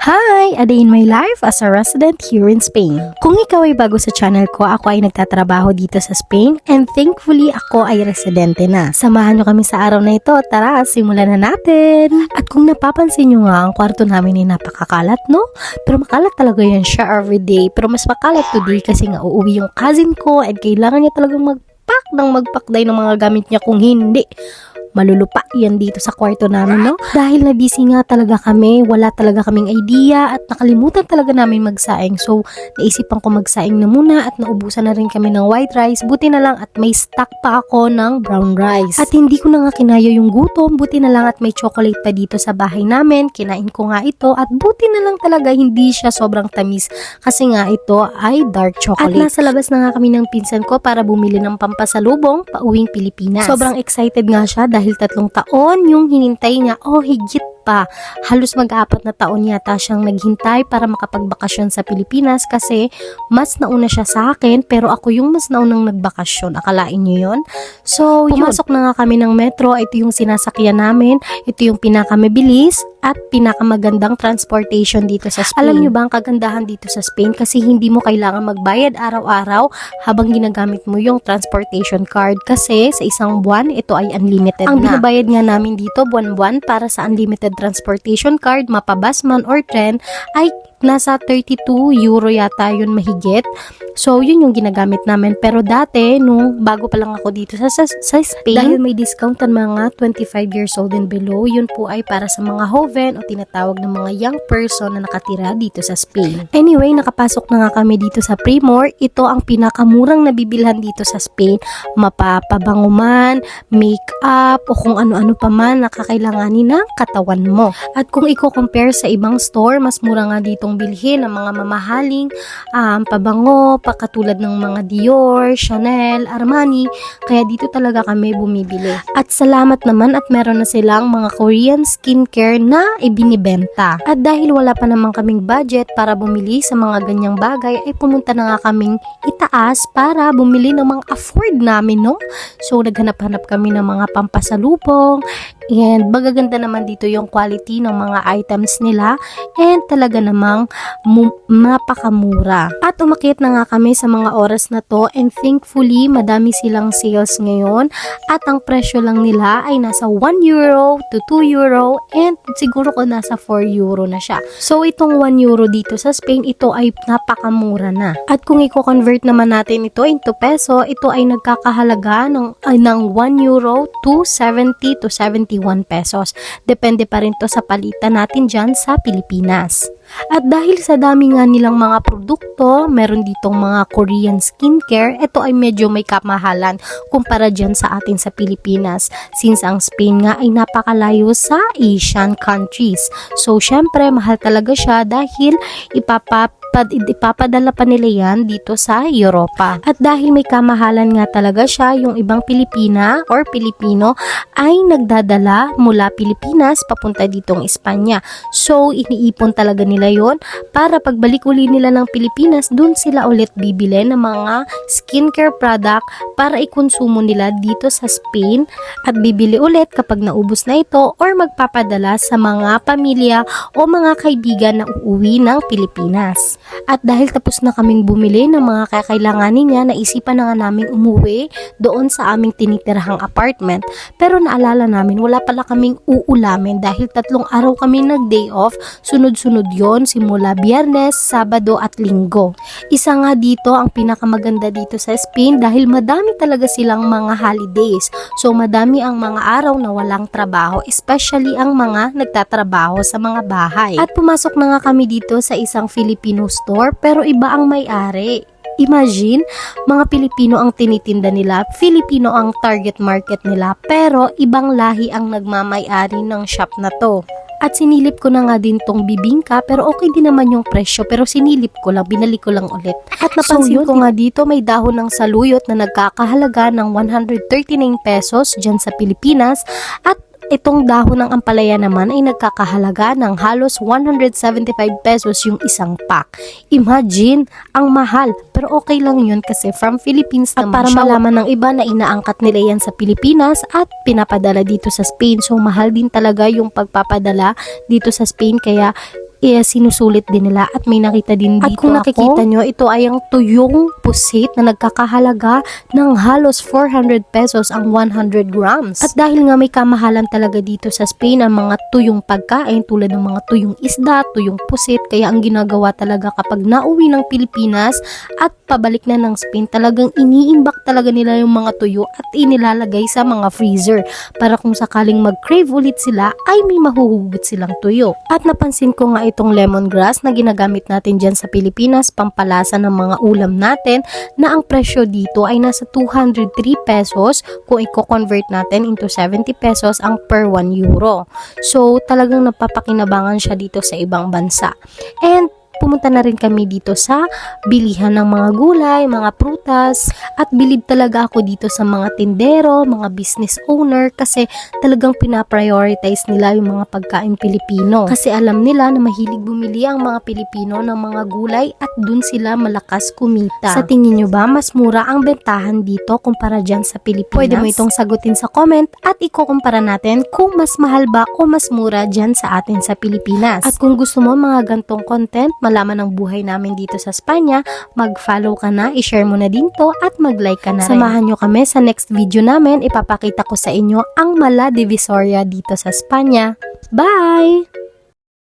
Hi! A day in my life as a resident here in Spain. Kung ikaw ay bago sa channel ko, ako ay nagtatrabaho dito sa Spain and thankfully ako ay residente na. Samahan nyo kami sa araw na ito. Tara, simulan na natin! At kung napapansin nyo nga, ang kwarto namin ay napakakalat, no? Pero makalat talaga yan siya everyday. Pero mas makalat today kasi nga uuwi yung cousin ko and kailangan niya talagang magpakday ng mga gamit niya, kung hindi malulupa yan dito sa kwarto namin, no? Dahil na busy nga talaga kami, wala talaga kaming idea at nakalimutan talaga namin magsaing. So, naisipan ko magsaing na muna at naubusan na rin kami ng white rice. Buti na lang at may stock pa ako ng brown rice. At hindi ko na nga kinaya yung gutom, buti na lang at may chocolate pa dito sa bahay namin. Kinain ko nga ito at buti na lang talaga hindi siya sobrang tamis kasi nga ito ay dark chocolate. At nasa labas na nga kami ng pinsan ko para bumili ng pampasalubong pauwing Pilipinas. Sobrang excited nga siya dahil 3 taon yung hinintay niya, higit pa. Halos mag-4 na taon yata siyang naghintay para makapagbakasyon sa Pilipinas kasi mas nauna siya sa akin pero ako yung mas naunang nagbakasyon. Akalain niyo yun? So, pumasok na nga kami ng metro. Ito yung sinasakyan namin. Ito yung pinakamabilis at pinakamagandang transportation dito sa Spain. Alam niyo ba ang kagandahan dito sa Spain? Kasi hindi mo kailangan magbayad araw-araw habang ginagamit mo yung transportation card kasi sa isang buwan, ito ay unlimited ang na. Ang binabayad nga namin dito buwan-buwan para sa unlimited transportation card, mapabas man or tren, ay nasa 32 euro yata yun mahigit. So, yun yung ginagamit namin. Pero dati, nung bago pa lang ako dito sa Spain, dahil may discount ang mga 25 years old and below, yun po ay para sa mga hoven o tinatawag ng mga young person na nakatira dito sa Spain. Anyway, nakapasok na nga kami dito sa Primor. Ito ang pinakamurang nabibilhan dito sa Spain. Mapapabango man, make-up, o kung ano-ano pa man nakakailanganin ng katawan mo. At kung i-compare sa ibang store, mas mura nga ditong bilhin ang mga mamahaling pabango, katulad ng mga Dior, Chanel, Armani. Kaya dito talaga kami bumibili. At salamat naman at meron na silang mga Korean skincare na ibinibenta. At dahil wala pa naman kaming budget para bumili sa mga ganyang bagay, ay pumunta na nga kaming itaas para bumili ng mga afford namin, no? So, naghanap-hanap kami ng mga pampasalubong and magaganda naman dito yung quality ng mga items nila and talaga namang napakamura. At umakyat na nga kami sa mga oras na to and thankfully madami silang sales ngayon at ang presyo lang nila ay nasa 1 euro to 2 euro and siguro ko nasa 4 euro na siya. So itong 1 euro dito sa Spain, ito ay napakamura na. At kung i-convert naman natin ito into peso, ito ay nagkakahalaga ng 1 euro to 70 to 71 pesos. Depende pa rin to sa palitan natin dyan sa Pilipinas. At dahil sa dami nga nilang mga produkto, meron ditong mga Korean skincare, ito ay medyo may kamahalan kumpara dyan sa atin sa Pilipinas since ang Spain nga ay napakalayo sa Asian countries. So, syempre, mahal talaga siya dahil ipapadala pa nila yan dito sa Europa. At dahil may kamahalan nga talaga siya, yung ibang Pilipina or Pilipino ay nagdadala mula Pilipinas papunta ditong Espanya. So, iniipon talaga nila yon para pagbalik uli nila ng Pilipinas, dun sila ulit bibili ng mga skincare product para ikonsumo nila dito sa Spain at bibili ulit kapag naubos na ito or magpapadala sa mga pamilya o mga kaibigan na uuwi ng Pilipinas. At dahil tapos na kaming bumili ng mga kakailanganin niya, naisipan na nga namin umuwi doon sa aming tinitirahang apartment. Pero naalala namin, wala pala kaming uulamin dahil 3 araw kami nag-day off, sunod-sunod yon simula Biyernes, Sabado at Linggo. Isa nga dito ang pinakamaganda dito sa Spain dahil madami talaga silang mga holidays. So madami ang mga araw na walang trabaho, especially ang mga nagtatrabaho sa mga bahay. At pumasok na nga kami dito sa isang Filipino store pero iba ang may-ari. Imagine, mga Pilipino ang tinitinda nila, Filipino ang target market nila, pero ibang lahi ang nagmamay-ari ng shop na to. At sinilip ko na nga din tong bibingka pero okay din naman yung presyo pero sinilip ko lang, binalik ko lang ulit. At napansin ko nga dito may dahon ng saluyot na nagkakahalaga ng 139 pesos dyan sa Pilipinas at itong dahon ng ampalaya naman ay nagkakahalaga ng halos 175 pesos yung isang pack. Imagine, ang mahal. Pero okay lang yun kasi from Philippines naman para siya. Malaman ng iba na inaangkat nila yan sa Pilipinas at pinapadala dito sa Spain. So mahal din talaga yung pagpapadala dito sa Spain kaya sinusulit din nila at may nakita din dito. At kung nakikita nyo, ito ay ang tuyong pusit na nagkakahalaga ng halos 400 pesos ang 100 grams. At dahil nga may kamahalan talaga dito sa Spain ang mga tuyong pagkain tulad ng mga tuyong isda, tuyong pusit, kaya ang ginagawa talaga kapag nauwi ng Pilipinas at pabalik na ng Spain, talagang iniimbak talaga nila yung mga tuyo at inilalagay sa mga freezer para kung sakaling mag-crave ulit sila ay may mahuhugot silang tuyo. At napansin ko nga itong lemongrass na ginagamit natin dyan sa Pilipinas, pampalasa ng mga ulam natin, na ang presyo dito ay nasa 203 pesos kung i-convert natin into 70 pesos ang per 1 euro. So talagang napapakinabangan siya dito sa ibang bansa. And pumunta na rin kami dito sa bilihan ng mga gulay, mga prutas, at bilib talaga ako dito sa mga tindero, mga business owner kasi talagang pinaprioritize nila yung mga pagkain Pilipino. Kasi alam nila na mahilig bumili ang mga Pilipino ng mga gulay at dun sila malakas kumita. Sa tingin nyo ba, mas mura ang bentahan dito kumpara dyan sa Pilipinas? Pwede mo itong sagutin sa comment at ikukumpara natin kung mas mahal ba o mas mura dyan sa atin sa Pilipinas. At kung gusto mo mga gantong content, malaman ang buhay namin dito sa Spanya, mag-follow ka na, i-share mo na din to at mag-like ka na rin. Samahan nyo kami sa next video namin, ipapakita ko sa inyo ang Mala Divisoria dito sa Spanya. Bye!